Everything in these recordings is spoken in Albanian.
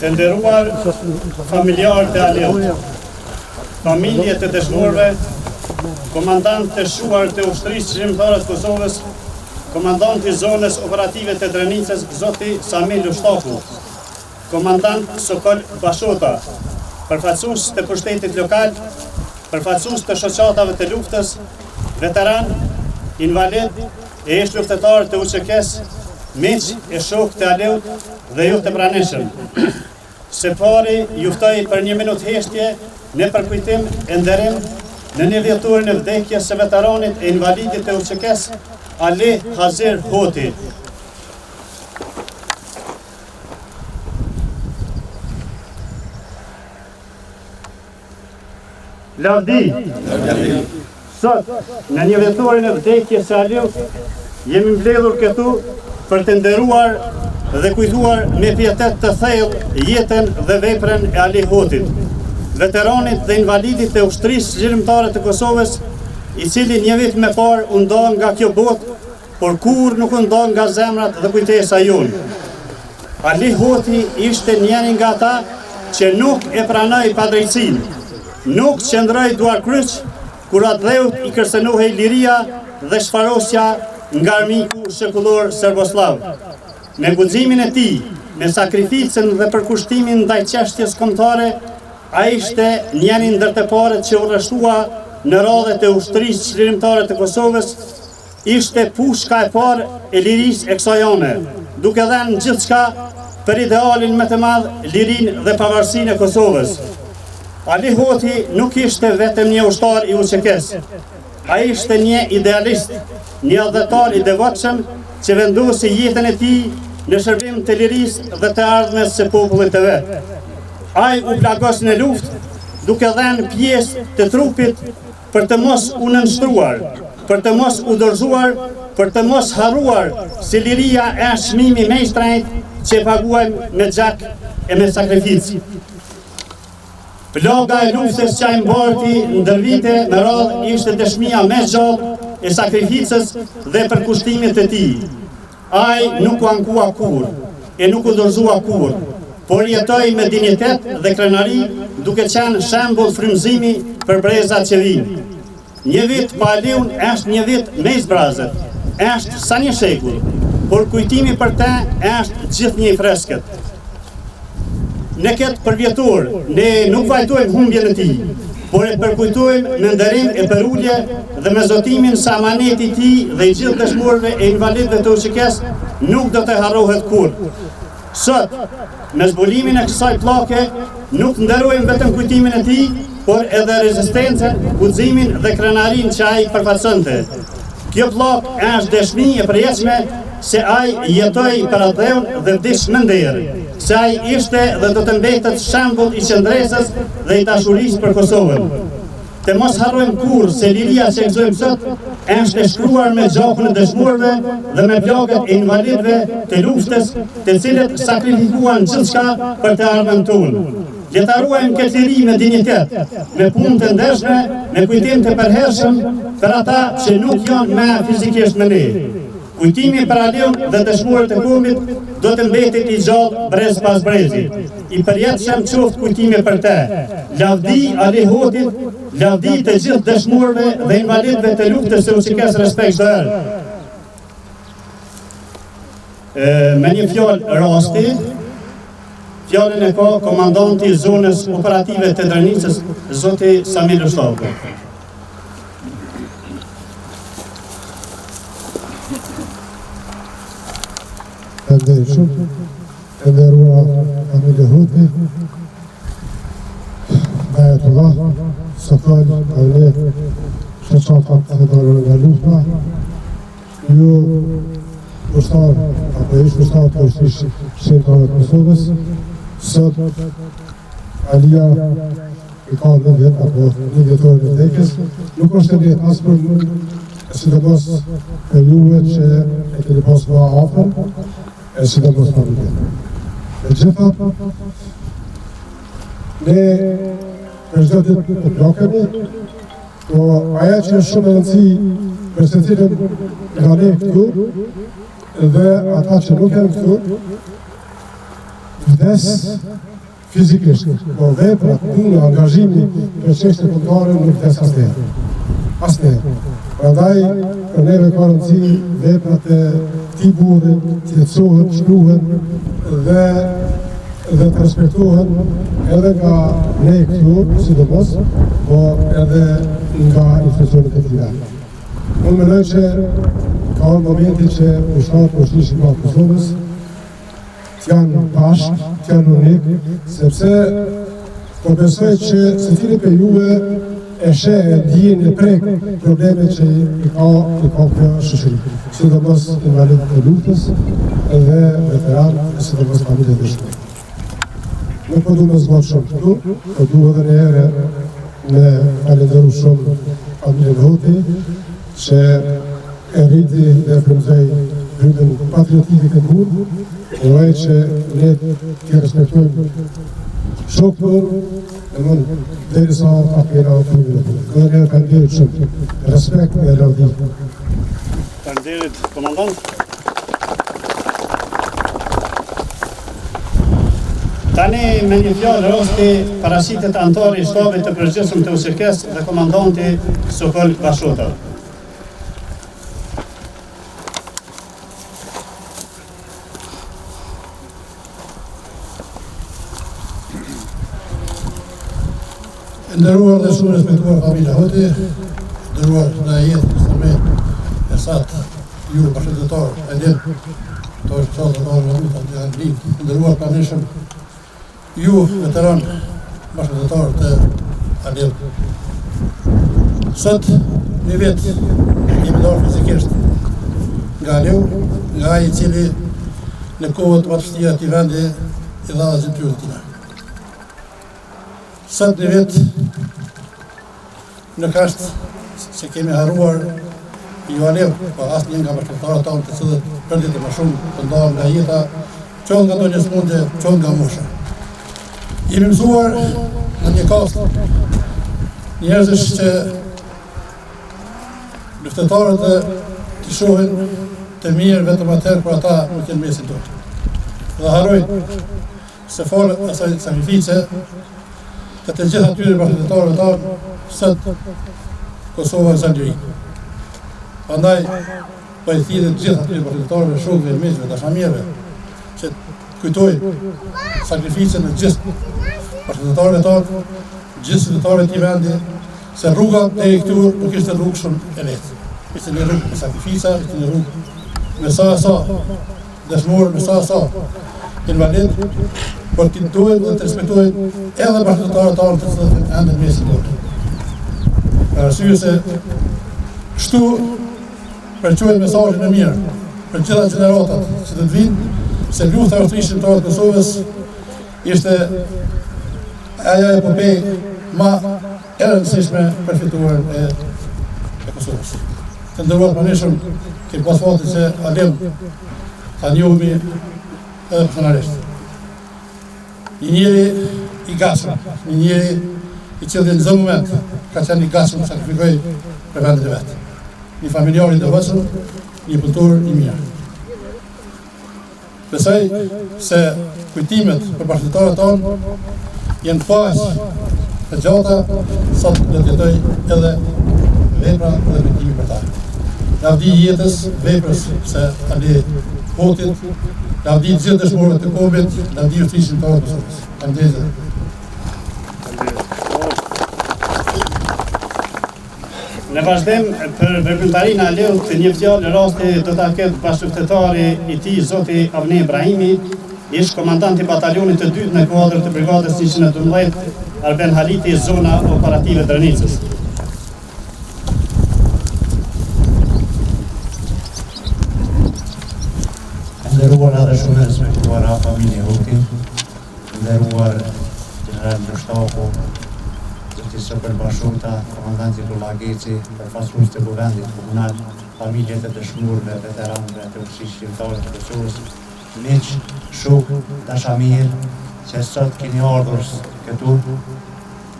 Të nderuar familjarë të Aleut, familje të dëshmorëve, komandant të shuar të ushtrisë shqiptare të Kosovës, komandant i zonës operative të Drenicës, zoti Samil Ushtaku, komandant Sokol Bashota, përfaqësues të pushtetit lokal, përfaqësues të shoqatave të luftës, veteran, invalid e ish luftëtar të UÇK-s, miq e shok të Aleut dhe ju të pranishëm. Se pari juftoj për 1 minutë heshtje në përkujtim e nderim në një vjetorin e vdekjes së veteranit e invalidit të UÇK-s Ali Hazir Hoti. Lavdi. Sot, në një vjetorin e vdekjes së Aleut, jemi mbledhur këtu për të nderuar dhe kujtuar me pietet të thellë jetën dhe veprën e Ali Hotit, veteranit dhe invalidit të ushtrisë zhvillimtare të Kosovës, i cili një vit më parë u nda nga kjo botë, por kur nuk u nda nga zemrat dhe kujtesa jonë. Ali Hoti ishte njëri nga ata që nuk e pranoi padrejtësinë, nuk qëndroi duar kryq kur atdheut i kërcënohej liria dhe shfarosja nga armiku shekullor serboslav. Me guximin e tij, me sakrificën dhe përkushtimin ndaj çështjes kombëtare, ai ishte njëri ndër të parët që u rreshtua në radhët e ushtrisë çlirimtare të Kosovës, ishte pushka e parë e lirisë e kësaj jone, duke dhënë gjithçka për idealin më të madh, lirinë dhe pavarësinë e Kosovës. Ali Hoti nuk ishte vetëm një ushtar i UÇK-s. Ai ishte një idealist, një adhetar i devotshëm që vendosi jetën e tij në shërbim të lirisë dhe të ardhmes së popullit të vet. Ai u plagos në luftë, duke dhënë pjesë të trupit për të mos u nënshtruar, për të mos u dorëzuar, për të mos harruar se liria është çmimi më i shtrenjtë që paguajmë me gjak e me sakrificë. Plaga e luftës që ai mbarti ndër vite me radhë ishte dëshmia më e gjallë e sakrificës dhe përkushtimit të tij. Ai nuk u ankua kurrë e nuk u dorëzua kurrë, por jetoi me dinitet dhe krenari, duke qenë shembull frymëzimi për brezat që vijnë. Një vit pa Aliun është një vit me zbrazët, është sa një shekull, por kujtimi për te është gjithnjë i freskët. Në këtë përvjetor, ne nuk vajtojmë humbjen e tij, por e përkujtojmë me nderim e përulje dhe me zotimin se amaneti i tij dhe i gjithë dëshmorëve e invalidëve të UÇK-s nuk do të harrohet kurrë. Sot, me zbulimin e kësaj pllake, nuk nderojmë vetëm kujtimin e tij, por edhe rezistencën, guximin dhe krenarin që ai përfaqësonte. Kjo pllakë është dëshmi e përjetshme se ai jetoi për atëun dhe vdiq me nder, se ai ishte dhe do të mbetet shembull i qëndresës dhe i dashurisë për Kosovën. Të mos harrojmë kurrë se liria që gëzojmë sot është e shkruar me gjakun e dëshmorëve dhe me plagët e invalidëve të luftës, të cilët sakrifikuan gjithçka për të ardhmen tonë. Le ta ruajmë këtë liri me dinjitet, me punë të ndershme, me kujtim të përhershëm për ata që nuk janë më fizikisht me ne. Kujtimi për Aliun dhe dëshmorët e kombit do të mbetet i gjallë brez pas brezi. I përjetshëm qoftë kujtimi për te. Lavdi Ali Hotit, lavdi të gjithë dëshmorëve dhe invalidëve të luftës së UÇK-s respekt çdo herë. Me një fjalë rasti, fjalën e ka komandanti i zonës operative të Dranicës, zoti Samir Shtallko. Përshëm, e nderuar familje Hoti, Bayatullah, Sokol, Aule, shoqatat të dorë nga lufta, ju ushtar, apo ish ushtar të shqiptarëve të Kosovës, sot Alia i ka 9 vjet apo 1 vjetor të vdekjes, nuk është e lehtë as për mua, sidomos për juve që e keni pasur më afër, e sidomos familjen. Megjithatë, ne për çdo ditë të plakemi, po ajo që është shumë e rëndësishme për secilin nga ne këtu dhe ata që nuk janë këtu, vdes fizikisht, po veprat, puna, angazhimi për çështje kombëtare nuk vdes asnjëherë. Asnjëherë. Prandaj, për neve ka rëndësi veprat e këtij burri të jetësohen, shkruhen dhe të respektohen edhe nga ne këtu, sidomos, po edhe nga institucionet e tjera. Unë mendoj që ka momenti që ushtarët poshtishin nga Kosovës t'janë bashkë, t'janë unik, sepse po besoj që secili për juve e sheh, e ndjen, e prek problemet që i ka kjo shoqëri, sidomos invalidët e luftës dhe veteranë, sidomos familjet e dëshmorëve. Nuk po du me zgjat shumë këtu, po du edhe një herë me falenderu shumë familjen Hoti, që e rriti dhe frymëzoi hyrjen patriotike këtë burg, e që ne të respektojmë shokun, derisa ta kena opinionin e tij. Dhe ne falenderoj shumë. Respekt dhe lavdi. Faleminderit komandant. Tani me një fjalë rasti parashitet antari i shtabit të përgjithshëm të UÇK-s dhe komandanti Sokol Bashota. Nderuar dhe shumë respektuar familja Hoti, nderuar në jetë së Ersat, ju bashkëdhëtar, Elin, to është qëllë dhe në luta të Alin, nderuar pranishëm, ju veteran bashkëdhëtar të Alin. Sot, një vit, jemi dorë fizikisht nga Aliu, nga ai i cili në kohët më të vështira të vendi i dha zëtyrën tina. Sot një vit nuk është se kemi harruar ju Aliu, po asnjë nga bashkëtarët tanë të cilët përditë më shumë të ndalën nga jeta, qonë nga ndonjë smundje, qonë nga mosha. Jemi mësuar në një kast njerëzish që luftetarët të shohin të mirë vetëm atëherë për ata nuk jenë mesin tonë. Dhe harrojnë se falë asaj sakrifice të të gjithë atyre bashkëdhëtarëve tanë, sot Kosova është Algeri. Prandaj, po i thirrë të gjithë atyre bashkëdhëtarëve, shokëve, miqve, dashamirëve, që kujtojnë sakrificën e gjithë bashkëpunëtorëve tonë, gjithë qytetarët e këtij vendi, se rruga deri këtu nuk ishte rrugë shumë e lehtë. Ishte një rrugë me sakrifica, ishte një rrugë me sa dëshmorë, me sa invalid, por ti duhet dhe të respektohet edhe bashkëpunëtorët tonë të cilët ende në mesin tonë. Për arsye se kështu përquhet mesazhin e mirë për gjitha gjeneratat që të vinë, se lufta e ushtrisë shqiptare të Kosovës ishte ajo epopej ma e rëndësishme për fituarën e Kosovës. Të nderuar pranishëm, kemi pas fatin se Alim ta njohemi edhe personalisht. Një njeri i gatshëm, një njeri i cili në çdo moment ka qenë i gatshëm të sakrifikojë për vendin e vet. Një familjar i devotshëm, një kulturë i mirë. Besoj se kujtimet për bashkëpunëtorët tonë janë paqë të gjata, sot do të jetoj edhe vepra dhe kujtimi për ta. Lavdi jetës, veprës se Ali Hotit, lavdi gjithë dëshmorëve të kohët, lavdi ushtrisë shqiptare të Kosovës. Faleminderit. Në vazhdim për veprimtarinë e Aliut, një fjalë rasti do ta ketë bashkëpunëtari i tij, zoti Avni Ibrahimi, ish komandant i batalionit të dytë në kuadër të brigadës 112, Arben Haliti, zona operative Drenicës. Nderuar edhe shumë e respektuara familje Hoti, nderuar general Lështaku, zotërisë përbashkëta, komandanti Lula Geci, përfaqësues të kuvendit komunal, familjet e dëshmorëve, veteranëve të ushtrisë shqiptare të Kosovës, miq, shok, dashamir, që sot keni ardhur këtu.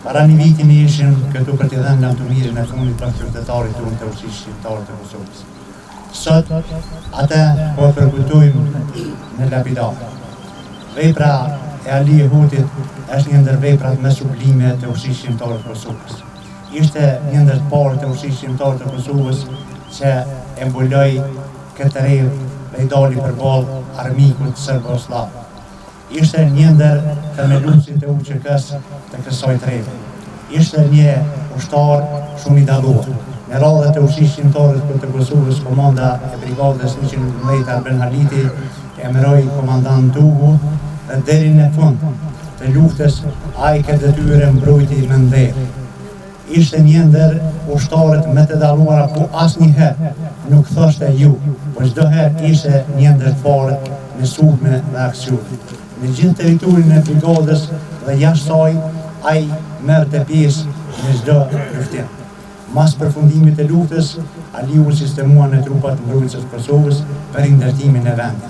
Para një viti mi ishim këtu për t'i dhënë lavdëmirin e fundit të qytetarit tonë të ushtrisë shqiptare të Kosovës. Sot, atë po përkujtojmë në lapidar. Vepra e Ali Hotit është një ndër veprat më sublime të ushtrisë shqiptare të Kosovës. Ishte një ndër të parë të ushtrisë shqiptare të Kosovës që e mbuloi këtë rreth dhe i dali përballë armikut serbo-slav. Ishte një ndër themeluesit e UÇK-s të kësaj rrethi. Ishte një ushtar shumë i dalluar. Në radhët e ushtrisë shqiptare të Kosovës, komanda e brigadës 111 Arben Haliti emëroi komandant Dugu dhe deri në fund të luftës ai ka detyrë mbrojti me nder. Ishte një ndër ushtarët më të dalluara, po asnjëherë nuk thoshte ju, por çdo herë ishte një ndër farët me sulme dhe aksione. Në gjithë territorin e brigadës dhe jashtë saj, ai merrte pjesë në çdo luftim. Mas përfundimit të luftës, Aliu sistemua në trupat mbrojtëse të Kosovës për ndërtimin e vendit,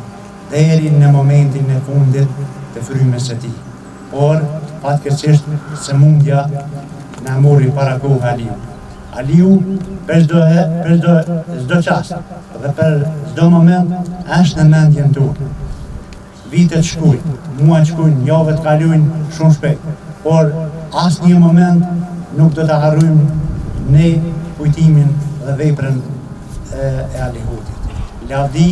deri në momentin e fundit të frymës së tij. Por, fatkeqësisht, sëmundja na mori para kohë Aliu. Aliu për çdo çast dhe për çdo moment është në mendjen tonë. Vitet shkojnë, muajt shkojnë, javët kalojnë shumë shpejt, por asnjë moment nuk do ta harrojmë ne kujtimin dhe veprën e Ali Hotit. Lavdi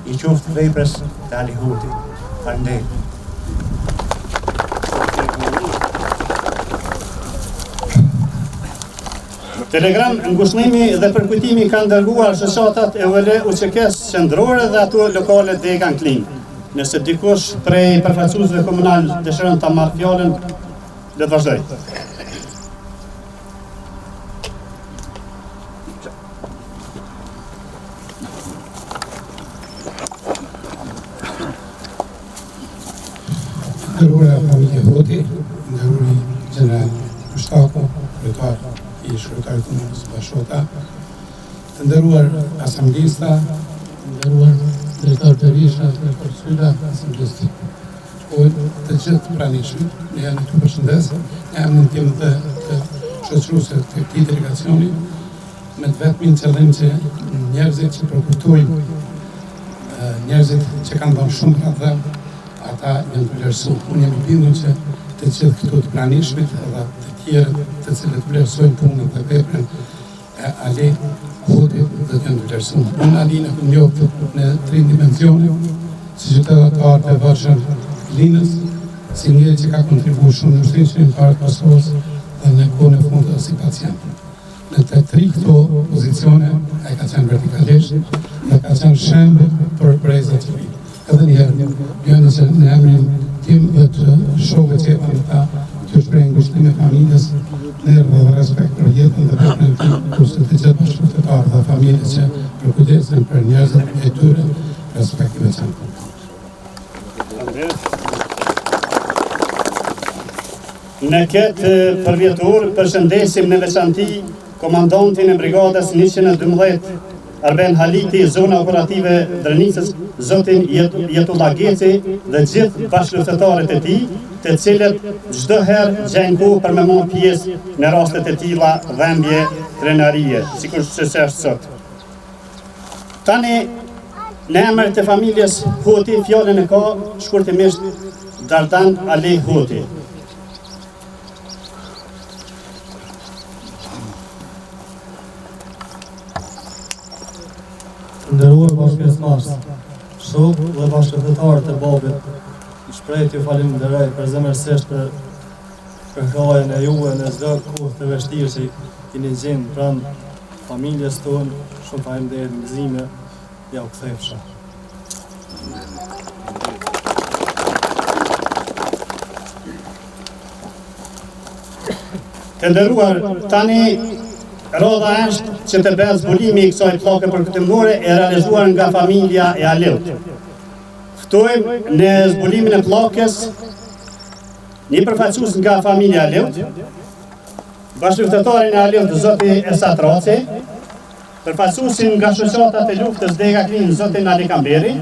i qoftë veprës të Ali Hotit. Faleminderit. Telegram ngushëllimi dhe përkujtimi kanë dërguar shoqatat e UÇK-s qendrore dhe ato lokale Degan Kling. Nëse dikush prej përfaqësuesve komunal dëshiron ta marrë fjalën, le të vazhdoj. Nderuara familje Hoti, nderuari general Lështaku, kryetar i shkretariat të Komunës Bashkota, të nderuar asamblista, të nderuar drejtor Berisha, drejtor Sylla, asamblisti, të gjithë pranishëm, ne janë të përshëndes, ne jam në tim të shoqëruese të këtij delegacioni, me të vetmin qëllim që njerëzit që përkujtojnë, njerëzit që kanë dhënë shumë rreth, ata janë të vlerësuar. Unë jam i bindur që të gjithë këtu të pranishmit dhe të tjerë të cilët vlerësojnë punën dhe veprën e Ali Hotit dhe të janë të vlerësuar. Unë Alin e kam njohur në 3 dimensione, si qytetar të varshëm Linës, si njëri që ka kontribuar shumë në ushtrimin e parë të Kosovës dhe në kohën e fundit si pacient. Në të tri këto pozicione ai ka qenë vertikalisht dhe ka qenë shembull për brezat që vinë. Edhe njëherë, joni që në emrin tim dhe të shokëve që jepën në ta, të shpreh ngushtimin e familjes, nerë dhe respekt për jetën dhe veprën e tij, kurse të gjithë bashkëpunëtorët dhe familjet që përkujdesen për njerëzit e tyre, respekt i veçantë. Në këtë përvjetur përshëndesim në veçanti komandantin e brigadës 112 Arben Haliti, zona operative Drenicës, zotin Jetullah Geci dhe gjithë bashkëluftëtarët e tij, të cilët çdo herë gjejnë kohë për me marrë pjesë në rastet e tilla dhembje krenarie, sikur që është sot. Tani, në emër të familjes Hoti, fjalën e ka shkurtimisht Dardan Ali Hoti. Nderuar bashkëpjesëmarrës, shokë dhe bashkëpunëtorët e babit, shpreh t'ju falenderoj përzemërsisht për kërkojën e juve në çdo kohë të vështirë që keni gjenë pranë familjes tonë. Shumë faleminderit Gëzime, ja u kthej fshat. Të nderuar, tani rodha është që të bëhet zbulimi i kësaj pllake përkëtimore e realizuar nga familja e Aliut. Ftojmë në zbulimin e pllakes një përfaqësues nga familja e Aliut, bashkëpunëtorin e Aliut zoti Esat Raci, përfaqësuesin nga shoqatat e luftës Dega Krin zotin Ali Kamberi,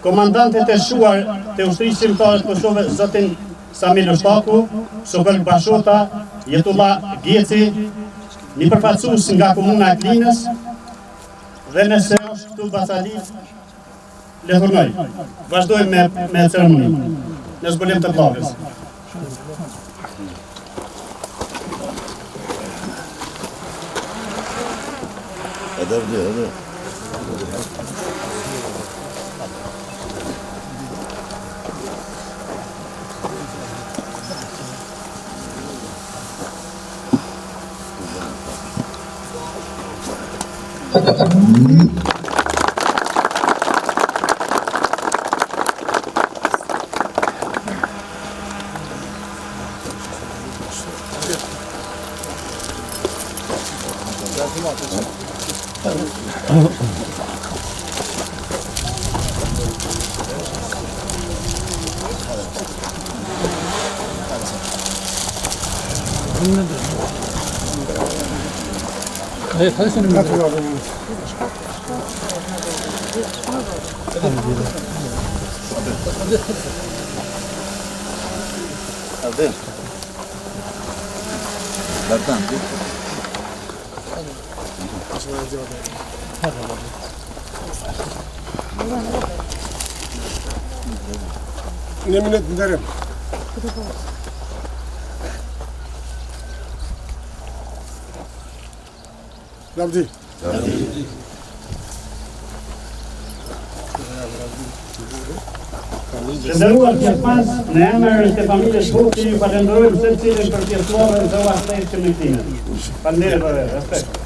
komandantet e shuar të ushtrisë shqiptare të Kosovës zotin Samil Ushtaku, Sokol Bashota, Jetullah Geci, një përfaqësues nga komuna e Klinës, dhe nëse është këtu Bacalit, le thurnoj. Vazhdojmë me ceremoninë në zbulim të pllakës. Një minutë ndërëm. Lavdi. Të nderuar pjesëmarrës, në emër të familjes Hoti ju falenderojmë secilin për pjesëmarrjen dhe vazhdimin e këtij. Faleminderit për respekt.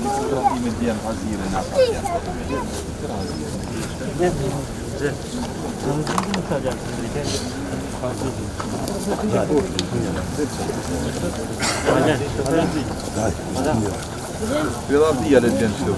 Tratimet janë hazire në Pela le djenë që të